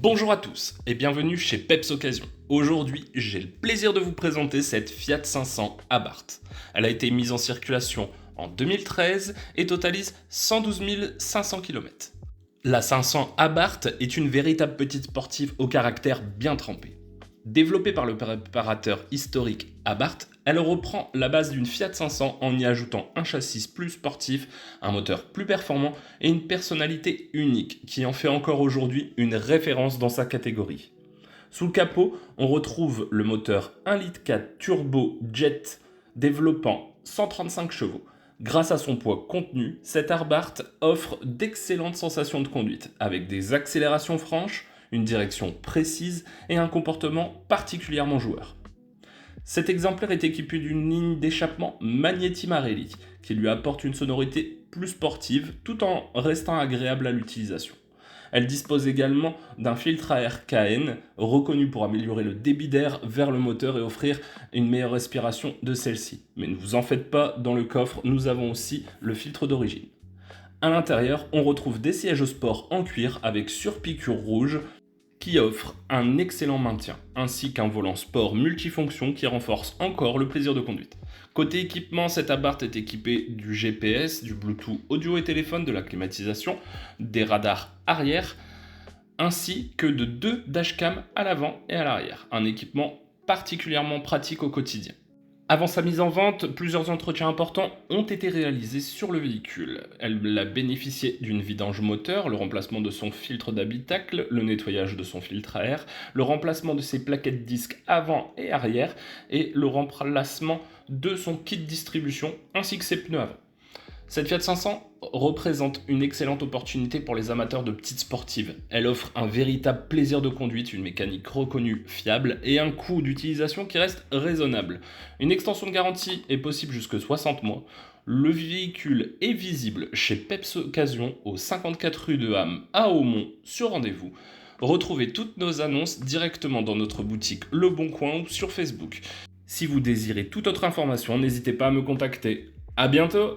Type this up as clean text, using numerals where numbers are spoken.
Bonjour à tous et bienvenue chez Peps Occasion. Aujourd'hui, j'ai le plaisir de vous présenter cette Fiat 500 Abarth. Elle a été mise en circulation en 2013 et totalise 112 500 km. La 500 Abarth est une véritable petite sportive au caractère bien trempé. Développée par le préparateur historique Abarth, elle reprend la base d'une Fiat 500 en y ajoutant un châssis plus sportif, un moteur plus performant et une personnalité unique qui en fait encore aujourd'hui une référence dans sa catégorie. Sous le capot, on retrouve le moteur 1,4 litre turbo jet développant 135 chevaux. Grâce à son poids contenu, cette Abarth offre d'excellentes sensations de conduite, avec des accélérations franches, une direction précise et un comportement particulièrement joueur. Cet exemplaire est équipé d'une ligne d'échappement Magneti Marelli qui lui apporte une sonorité plus sportive tout en restant agréable à l'utilisation. Elle dispose également d'un filtre à air KN reconnu pour améliorer le débit d'air vers le moteur et offrir une meilleure respiration de celle-ci. Mais ne vous en faites pas, dans le coffre, nous avons aussi le filtre d'origine. À l'intérieur, on retrouve des sièges sport en cuir avec surpiqûre rouge qui offre un excellent maintien, ainsi qu'un volant sport multifonction qui renforce encore le plaisir de conduite. Côté équipement, cette Abarth est équipée du GPS, du Bluetooth audio et téléphone, de la climatisation, des radars arrière, ainsi que de 2 dashcams à l'avant et à l'arrière. Un équipement particulièrement pratique au quotidien. Avant sa mise en vente, plusieurs entretiens importants ont été réalisés sur le véhicule. Elle a bénéficié d'une vidange moteur, le remplacement de son filtre d'habitacle, le nettoyage de son filtre à air, le remplacement de ses plaquettes disques avant et arrière et le remplacement de son kit distribution ainsi que ses pneus avant. Cette Fiat 500 représente une excellente opportunité pour les amateurs de petites sportives. Elle offre un véritable plaisir de conduite, une mécanique reconnue fiable et un coût d'utilisation qui reste raisonnable. Une extension de garantie est possible jusque 60 mois. Le véhicule est visible chez Peps Occasion au 54 rue de Ham à Aumont sur rendez-vous. Retrouvez toutes nos annonces directement dans notre boutique Le Bon Coin ou sur Facebook. Si vous désirez toute autre information, n'hésitez pas à me contacter. À bientôt!